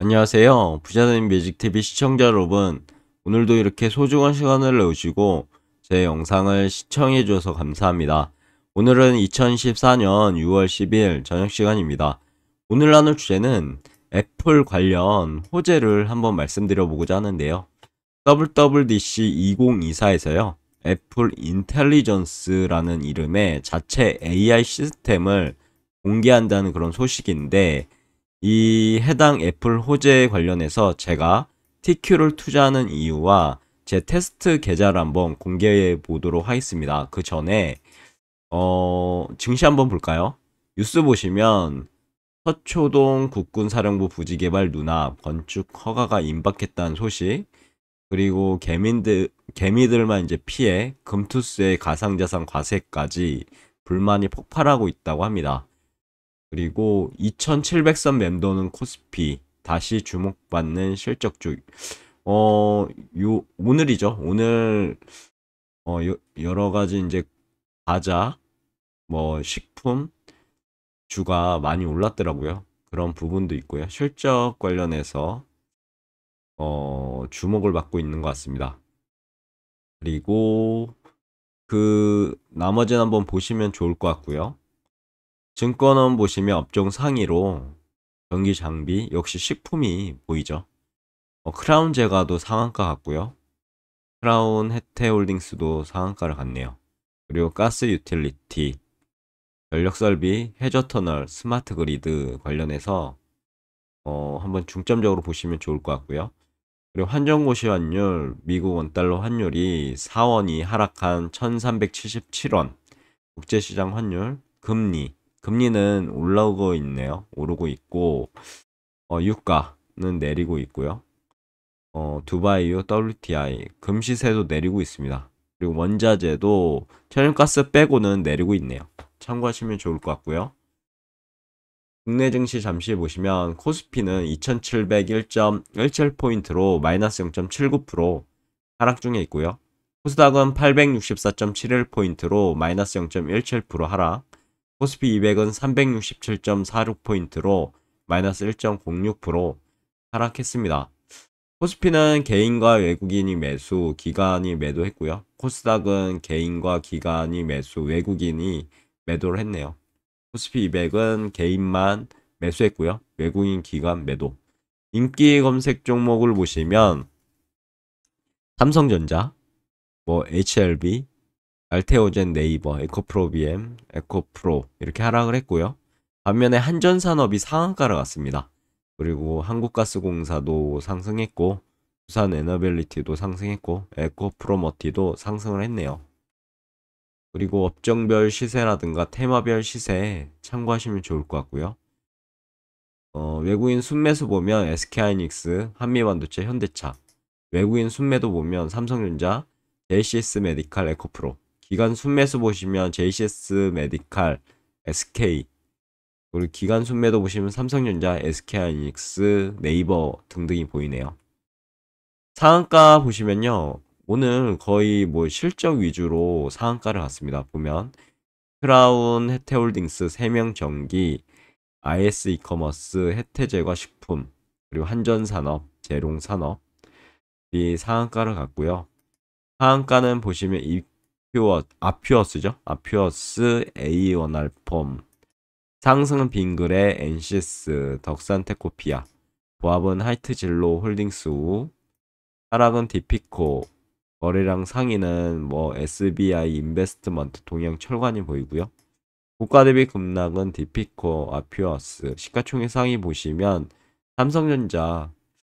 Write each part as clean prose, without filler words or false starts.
안녕하세요. 부자된 뮤직TV 시청자 여러분. 오늘도 이렇게 소중한 시간을 내주시고 제 영상을 시청해 주셔서 감사합니다. 오늘은 2014년 6월 10일 저녁 시간입니다. 오늘 나눌 주제는 애플 관련 호재를 한번 말씀드려 보고자 하는데요. WWDC 2024에서요. 애플 인텔리전스라는 이름의 자체 AI 시스템을 공개한다는 그런 소식인데, 이 해당 애플 호재 관련해서 제가 TQ를 투자하는 이유와 제 테스트 계좌를 한번 공개해 보도록 하겠습니다. 그 전에 증시 한번 볼까요? 뉴스 보시면 서초동 국군사령부 부지개발 눈앞 건축 허가가 임박했다는 소식, 그리고 개미들만 이제 피해 금투스의 가상자산 과세까지 불만이 폭발하고 있다고 합니다. 그리고 2700선 맴도는 코스피 다시 주목받는 실적주. 오늘이죠. 오늘 여러 가지 이제 과자, 뭐 식품 주가 많이 올랐더라고요. 그런 부분도 있고요. 실적 관련해서 주목을 받고 있는 것 같습니다. 그리고 그 나머지는 한번 보시면 좋을 것 같고요. 증권원 보시면 업종 상위로 전기 장비, 역시 식품이 보이죠. 크라운 제과도 상한가 같고요. 크라운 혜태홀딩스도 상한가를 갔네요. 그리고 가스 유틸리티, 전력설비, 해저터널, 스마트 그리드 관련해서 한번 중점적으로 보시면 좋을 것 같고요. 그리고 환전고시 환율, 미국 원달러 환율이 4원이 하락한 1377원, 국제시장 환율, 금리는 올라오고 있네요. 오르고 있고, 유가는 내리고 있고요. 두바이유, WTI, 금시세도 내리고 있습니다. 그리고 원자재도 천연가스 빼고는 내리고 있네요. 참고하시면 좋을 것 같고요. 국내 증시 잠시 보시면 코스피는 2701.17포인트로 마이너스 0.79% 하락 중에 있고요. 코스닥은 864.71포인트로 마이너스 0.17% 하락, 코스피 200은 367.46포인트로 마이너스 1.06% 하락했습니다. 코스피는 개인과 외국인이 매수, 기관이 매도했고요. 코스닥은 개인과 기관이 매수, 외국인이 매도를 했네요. 코스피 200은 개인만 매수했고요. 외국인 기관 매도. 인기 검색 종목을 보시면 삼성전자, 뭐 HLB, 알테오젠, 네이버, 에코프로 BM, 에코프로 이렇게 하락을 했고요. 반면에 한전산업이 상한가를 갔습니다. 그리고 한국가스공사도 상승했고, 부산에너빌리티도 상승했고, 에코프로머티도 상승을 했네요. 그리고 업종별 시세라든가 테마별 시세 참고하시면 좋을 것 같고요. 외국인 순매수 보면 SK하이닉스, 한미반도체, 현대차. 외국인 순매도 보면 삼성전자, JCS 메디칼, 에코프로. 기관 순매수 보시면 JCS 메디칼, SK. 그리고 기관 순매도 보시면 삼성전자, SK하이닉스, 네이버 등등이 보이네요. 상한가 보시면요. 오늘 거의 뭐 실적 위주로 상한가를 갔습니다. 보면 크라운, 혜태홀딩스, 세명전기, IS 이커머스, 혜태제과 식품, 그리고 한전산업, 제롱산업 이 상한가를 갔고요. 하한가는 보시면 아퓨어스죠. 아퓨어스, A1알폼, 상승은 빙그레, 엔시스, 덕산테코피아, 보합은 하이트진로 홀딩스 우, 하락은 디피코, 거래량 상위는 뭐 SBI 인베스트먼트, 동양철관이 보이고요. 국가 대비 급락은 디피코, 아퓨어스, 시가총액 상위 보시면 삼성전자,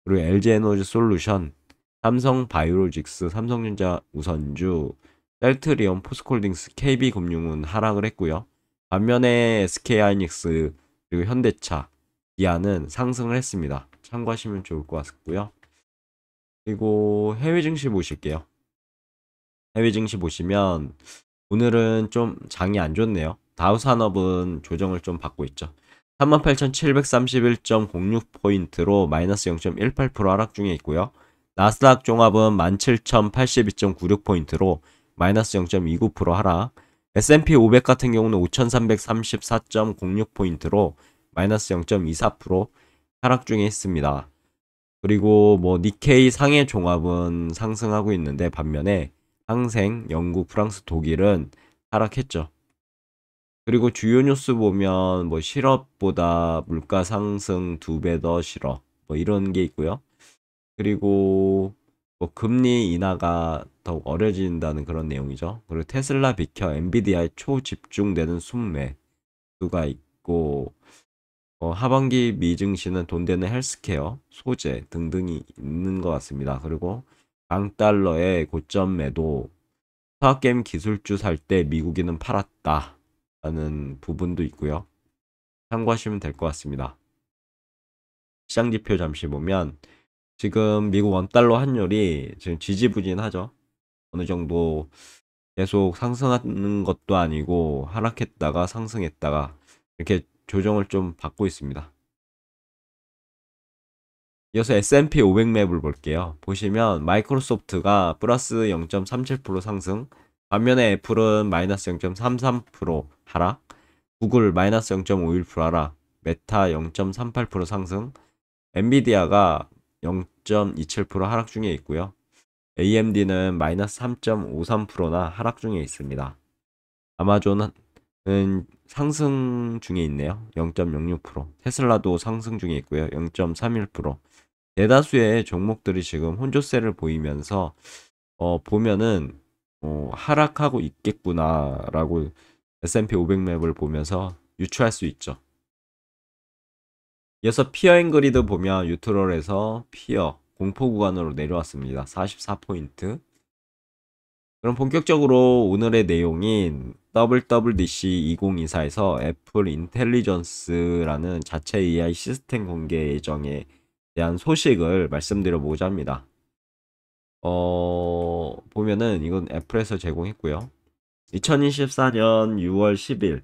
그리고 LG에너지 솔루션, 삼성바이오로직스, 삼성전자 우선주, 셀트리온, 포스콜딩스, KB금융은 하락을 했고요. 반면에 SK하이닉스, 그리고 현대차, 기아는 상승을 했습니다. 참고하시면 좋을 것 같고요. 그리고 해외 증시 보실게요. 해외 증시 보시면 오늘은 좀 장이 안 좋네요. 다우산업은 조정을 좀 받고 있죠. 38,731.06포인트로 마이너스 0.18% 하락 중에 있고요. 나스닥 종합은 17,082.96포인트로 마이너스 0.29% 하락. S&P 500 같은 경우는 5,334.06포인트로 마이너스 0.24% 하락 중에 있습니다. 그리고 뭐 니케이 상해 종합은 상승하고 있는데 반면에 항생, 영국, 프랑스, 독일은 하락했죠. 그리고 주요 뉴스 보면 뭐 실업보다 물가 상승 2배 더 싫어. 뭐 이런 게 있고요. 그리고 뭐 금리 인하가 더욱 어려진다는 그런 내용이죠. 그리고 테슬라 비켜 엔비디아에 초집중되는 순매수가 있고 하반기 미증시는 돈 되는 헬스케어, 소재 등등이 있는 것 같습니다. 그리고 강달러의 고점 매도, 파워게임 기술주 살 때 미국인은 팔았다 라는 부분도 있고요. 참고하시면 될 것 같습니다. 시장지표 잠시 보면 지금 미국 원달러 환율이 지금 지지부진하죠. 어느 정도 계속 상승하는 것도 아니고 하락했다가 상승했다가 이렇게 조정을 좀 받고 있습니다. 이어서 S&P 500 맵을 볼게요. 보시면 마이크로소프트가 플러스 0.37% 상승, 반면에 애플은 마이너스 0.33% 하락, 구글 마이너스 0.51% 하락, 메타 0.38% 상승, 엔비디아가 0.27% 하락 중에 있고요. AMD는 마이너스 3.53%나 하락 중에 있습니다. 아마존은 상승 중에 있네요. 0.06%. 테슬라도 상승 중에 있고요. 0.31%. 대다수의 종목들이 지금 혼조세를 보이면서 보면은 하락하고 있겠구나라고 S&P 500 맵을 보면서 유추할 수 있죠. 이어서 피어 앤 그리드 보면 유트럴에서 피어 공포 구간으로 내려왔습니다. 44포인트. 그럼 본격적으로 오늘의 내용인 WWDC 2024에서 애플 인텔리전스라는 자체 AI 시스템 공개 예정에 대한 소식을 말씀드려보고자 합니다. 보면은 이건 애플에서 제공했고요. 2024년 6월 10일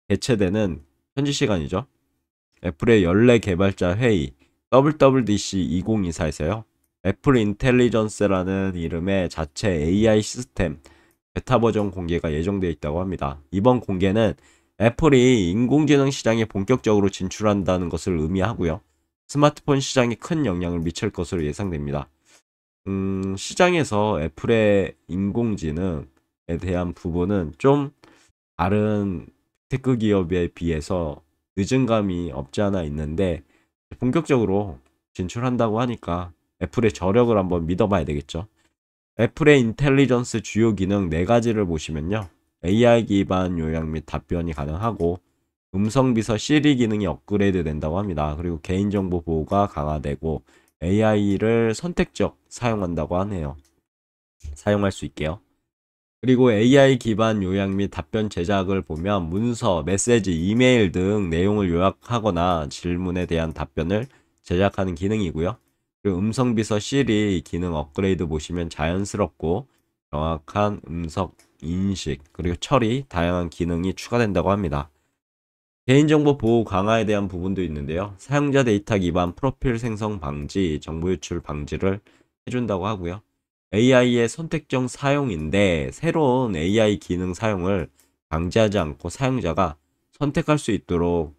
개최되는 현지 시간이죠. 애플의 연례 개발자 회의 WWDC 2024에서요. 애플 인텔리전스라는 이름의 자체 AI 시스템 베타 버전 공개가 예정되어 있다고 합니다. 이번 공개는 애플이 인공지능 시장에 본격적으로 진출한다는 것을 의미하고요. 스마트폰 시장에 큰 영향을 미칠 것으로 예상됩니다. 시장에서 애플의 인공지능에 대한 부분은 좀 다른 테크 기업에 비해서 늦은 감이 없지 않아 있는데 본격적으로 진출한다고 하니까 애플의 저력을 한번 믿어봐야 되겠죠. 애플의 인텔리전스 주요 기능 4가지를 보시면요. AI 기반 요약 및 답변이 가능하고 음성 비서 시리 기능이 업그레이드 된다고 합니다. 그리고 개인정보 보호가 강화되고 AI를 선택적 사용한다고 하네요. 사용할 수 있게요. 그리고 AI 기반 요약 및 답변 제작을 보면 문서, 메시지, 이메일 등 내용을 요약하거나 질문에 대한 답변을 제작하는 기능이고요. 그리고 음성 비서 시리 기능 업그레이드 보시면 자연스럽고 정확한 음성 인식 그리고 처리 다양한 기능이 추가된다고 합니다. 개인정보 보호 강화에 대한 부분도 있는데요. 사용자 데이터 기반 프로필 생성 방지, 정보 유출 방지를 해준다고 하고요. AI의 선택적 사용인데 새로운 AI 기능 사용을 방지하지 않고 사용자가 선택할 수 있도록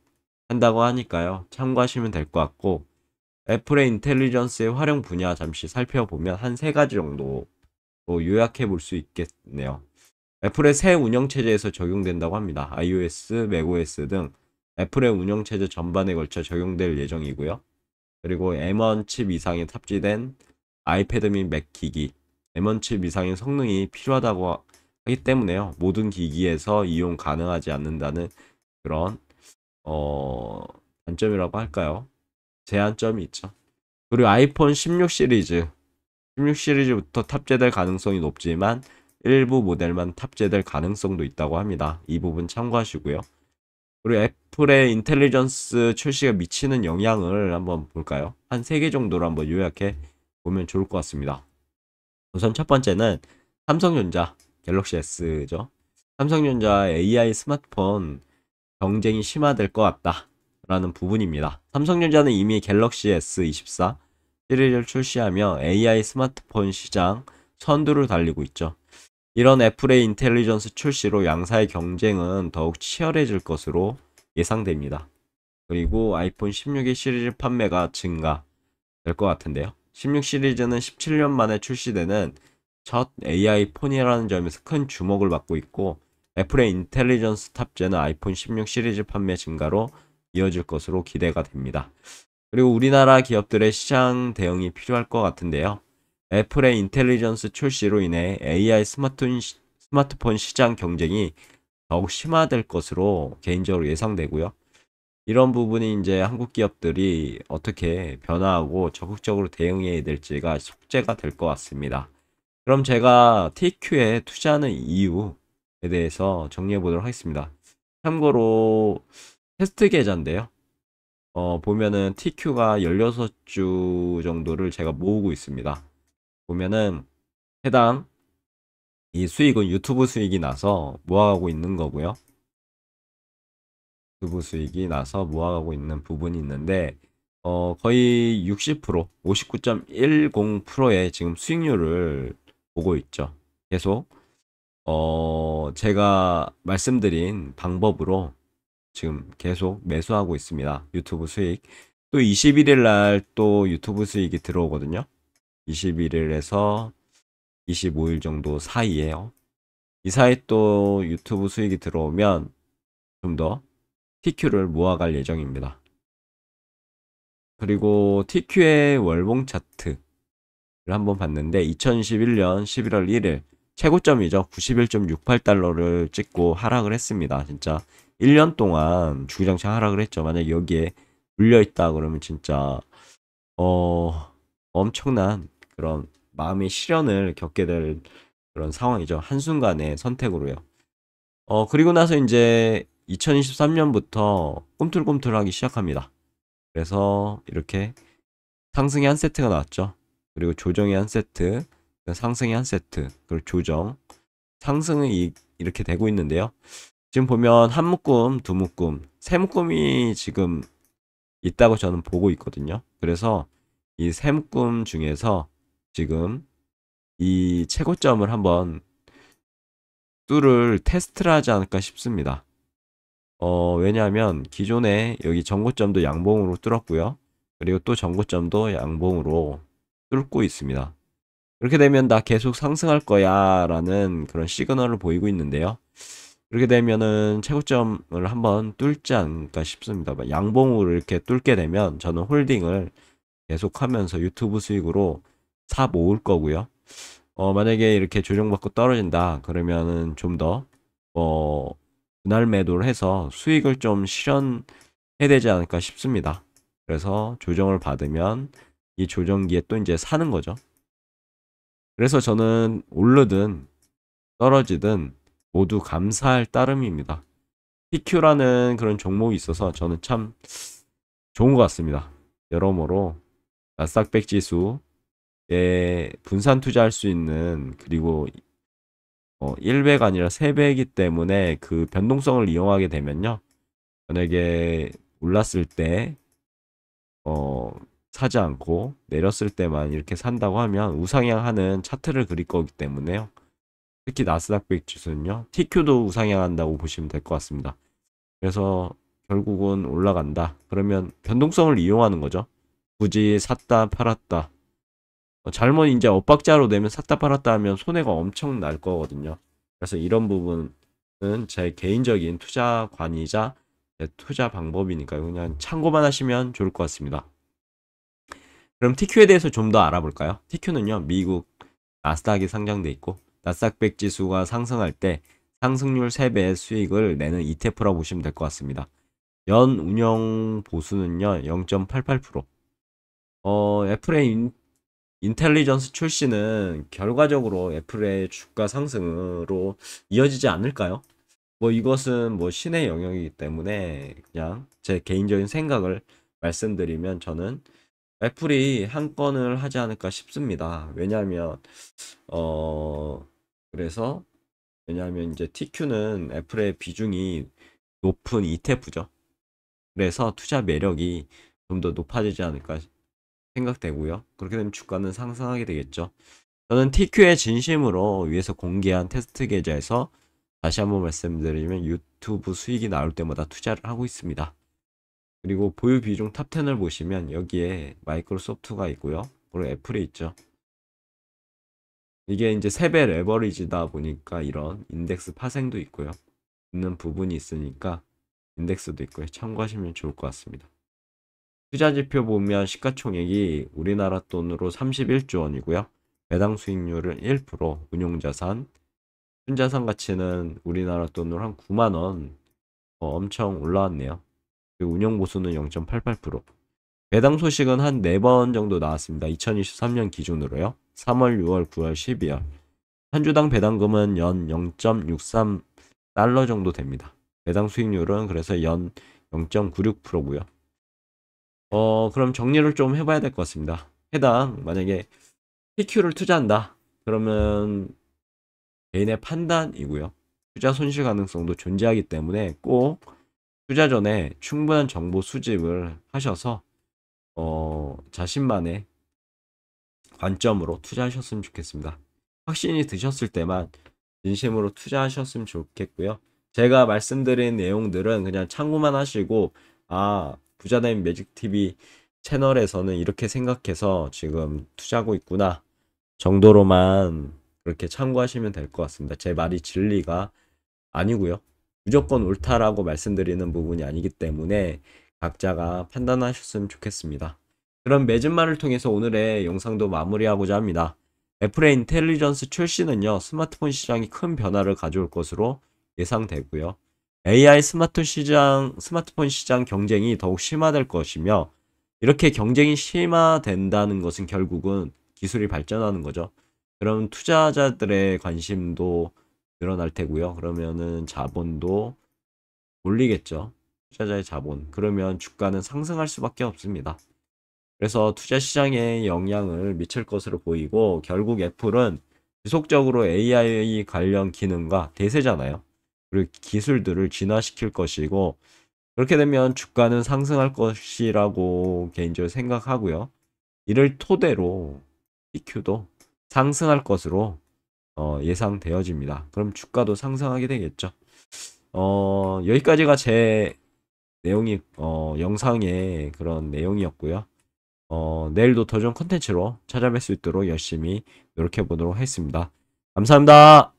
한다고 하니까요. 참고하시면 될 것 같고 애플의 인텔리전스의 활용 분야 잠시 살펴보면 한 3가지 정도 요약해 볼 수 있겠네요. 애플의 새 운영체제에서 적용된다고 합니다. iOS, macOS 등 애플의 운영체제 전반에 걸쳐 적용될 예정이고요. 그리고 M1 칩 이상에 탑재된 아이패드 및 맥 기기, M1 칩 이상의 성능이 필요하다고 하기 때문에요. 모든 기기에서 이용 가능하지 않는다는 그런 단점이라고 할까요? 제한점이 있죠. 그리고 아이폰 16 시리즈, 16 시리즈부터 탑재될 가능성이 높지만 일부 모델만 탑재될 가능성도 있다고 합니다. 이 부분 참고하시고요. 그리고 애플의 인텔리전스 출시가 미치는 영향을 한번 볼까요? 한 3개 정도로 한번 요약해 보면 좋을 것 같습니다. 우선 첫 번째는 삼성전자 갤럭시 S죠. 삼성전자 AI 스마트폰 경쟁이 심화될 것 같다 라는 부분입니다. 삼성전자는 이미 갤럭시 S24 시리즈를 출시하며 AI 스마트폰 시장 선두를 달리고 있죠. 이런 애플의 인텔리전스 출시로 양사의 경쟁은 더욱 치열해질 것으로 예상됩니다. 그리고 아이폰 16의 시리즈 판매가 증가, 될 것 같은데요. 16 시리즈는 17년 만에 출시되는 첫 AI 폰이라는 점에서 큰 주목을 받고 있고, 애플의 인텔리전스 탑재는 아이폰 16 시리즈 판매 증가로 이어질 것으로 기대가 됩니다. 그리고 우리나라 기업들의 시장 대응이 필요할 것 같은데요. 애플의 인텔리전스 출시로 인해 AI 스마트폰 시장 경쟁이 더욱 심화될 것으로 개인적으로 예상되고요. 이런 부분이 이제 한국 기업들이 어떻게 변화하고 적극적으로 대응해야 될지가 숙제가 될 것 같습니다. 그럼 제가 TQ에 투자하는 이유에 대해서 정리해 보도록 하겠습니다. 참고로 테스트 계좌인데요. 보면은 TQ가 16주 정도를 제가 모으고 있습니다. 보면은 해당 이 수익은 유튜브 수익이 나서 모아가고 있는 거고요. 유튜브 수익이 나서 모아가고 있는 부분이 있는데 거의 60%, 59.10%의 지금 수익률을 보고 있죠. 계속 제가 말씀드린 방법으로 지금 계속 매수하고 있습니다. 유튜브 수익. 또 21일 날 또 유튜브 수익이 들어오거든요. 21일에서 25일 정도 사이에요. 이 사이 또 유튜브 수익이 들어오면 좀 더 TQ를 모아갈 예정입니다. 그리고 TQ의 월봉 차트를 한번 봤는데 2021년 11월 1일 최고점이죠. 91.68달러를 찍고 하락을 했습니다. 진짜 1년 동안 주구장창 하락을 했죠. 만약 여기에 물려있다 그러면 진짜 엄청난 그런 마음의 시련을 겪게 될 그런 상황이죠. 한순간의 선택으로요. 그리고 나서 이제 2023년부터 꿈틀꿈틀하기 시작합니다. 그래서 이렇게 상승의 한 세트가 나왔죠. 그리고 조정의 한 세트, 상승의 한 세트, 그리고 조정, 상승이 이렇게 되고 있는데요. 지금 보면 한 묶음, 두 묶음, 세 묶음이 지금 있다고 저는 보고 있거든요. 그래서 이 세 묶음 중에서 지금 이 최고점을 한번 뚫을 테스트를 하지 않을까 싶습니다. 왜냐하면 기존에 여기 전고점도 양봉으로 뚫었고요. 그리고 또 전고점도 양봉으로 뚫고 있습니다. 그렇게 되면 나 계속 상승할 거야 라는 그런 시그널을 보이고 있는데요. 그렇게 되면은 최고점을 한번 뚫지 않을까 싶습니다. 양봉으로 이렇게 뚫게 되면 저는 홀딩을 계속하면서 유튜브 수익으로 사 모을 거고요. 만약에 이렇게 조정받고 떨어진다 그러면은 좀더 분할 매도를 해서 수익을 좀 실현해야 되지 않을까 싶습니다. 그래서 조정을 받으면 이 조정기에 또 이제 사는 거죠. 그래서 저는 오르든 떨어지든 모두 감사할 따름입니다. PQ라는 그런 종목이 있어서 저는 참 좋은 것 같습니다. 여러모로 나스닥 지수에 분산 투자할 수 있는, 그리고 1배가 아니라 3배이기 때문에 그 변동성을 이용하게 되면요. 만약에 올랐을 때 사지 않고 내렸을 때만 이렇게 산다고 하면 우상향하는 차트를 그릴 거기 때문에요. 특히 나스닥 100 지수는요. TQ도 우상향한다고 보시면 될 것 같습니다. 그래서 결국은 올라간다. 그러면 변동성을 이용하는 거죠. 굳이 샀다 팔았다. 잘못 이제 엇박자로 내면 샀다 팔았다 하면 손해가 엄청 날 거거든요. 그래서 이런 부분은 제 개인적인 투자관이자 투자 방법이니까요. 그냥 참고만 하시면 좋을 것 같습니다. 그럼 TQ에 대해서 좀 더 알아볼까요? TQ는요, 미국 나스닥이 상장돼 있고 나스닥 100 지수가 상승할 때 상승률 3배의 수익을 내는 ETF라고 보시면 될 것 같습니다. 연 운영 보수는요, 0.88%. 애플의 인텔리전스 출시는 결과적으로 애플의 주가 상승으로 이어지지 않을까요? 뭐 이것은 뭐 신의 영역이기 때문에 그냥 제 개인적인 생각을 말씀드리면 저는 애플이 한 건을 하지 않을까 싶습니다. 왜냐하면 어 그래서 왜냐하면 이제 TQ는 애플의 비중이 높은 ETF죠. 그래서 투자 매력이 좀 더 높아지지 않을까 생각되고요. 그렇게 되면 주가는 상승하게 되겠죠. 저는 TQ의 진심으로 위에서 공개한 테스트 계좌에서 다시 한번 말씀드리면 유튜브 수익이 나올 때마다 투자를 하고 있습니다. 그리고 보유 비중 탑 10을 보시면 여기에 마이크로소프트가 있고요. 그리고 애플이 있죠. 이게 이제 3배 레버리지다 보니까 이런 인덱스 파생도 있고요. 있는 부분이 있으니까 인덱스도 있고요. 참고하시면 좋을 것 같습니다. 투자 지표 보면 시가총액이 우리나라 돈으로 31조 원이고요. 배당 수익률은 1%, 운용자산, 순자산 가치는 우리나라 돈으로 한 9만 원, 엄청 올라왔네요. 그리고 운용 보수는 0.88%. 배당 소식은 한 4번 정도 나왔습니다. 2023년 기준으로요. 3월, 6월, 9월, 12월. 한 주당 배당금은 연 0.63달러 정도 됩니다. 배당 수익률은 그래서 연 0.96%고요. 그럼 정리를 좀 해봐야 될 것 같습니다. 해당 만약에 PQ를 투자한다. 그러면 개인의 판단이고요. 투자 손실 가능성도 존재하기 때문에 꼭 투자 전에 충분한 정보 수집을 하셔서 자신만의 관점으로 투자하셨으면 좋겠습니다. 확신이 드셨을 때만 진심으로 투자하셨으면 좋겠고요. 제가 말씀드린 내용들은 그냥 참고만 하시고 부자된 매직TV 채널에서는 이렇게 생각해서 지금 투자하고 있구나 정도로만 그렇게 참고하시면 될 것 같습니다. 제 말이 진리가 아니고요. 무조건 옳다라고 말씀드리는 부분이 아니기 때문에 각자가 판단하셨으면 좋겠습니다. 그럼 매진말을 통해서 오늘의 영상도 마무리하고자 합니다. 애플의 인텔리전스 출시는요, 스마트폰 시장이 큰 변화를 가져올 것으로 예상되고요. AI 스마트폰 시장 경쟁이 더욱 심화될 것이며, 이렇게 경쟁이 심화된다는 것은 결국은 기술이 발전하는 거죠. 그럼 투자자들의 관심도 늘어날 테고요. 그러면은 자본도 올리겠죠. 투자자의 자본. 그러면 주가는 상승할 수밖에 없습니다. 그래서 투자 시장에 영향을 미칠 것으로 보이고 결국 애플은 지속적으로 AI 관련 기능과 대세잖아요. 그리고 기술들을 진화시킬 것이고 그렇게 되면 주가는 상승할 것이라고 개인적으로 생각하고요. 이를 토대로 PQ도 상승할 것으로 예상되어집니다. 그럼 주가도 상승하게 되겠죠. 여기까지가 제 내용이 영상의 그런 내용이었고요. 내일도 더 좋은 컨텐츠로 찾아뵐 수 있도록 열심히 노력해 보도록 하겠습니다. 감사합니다.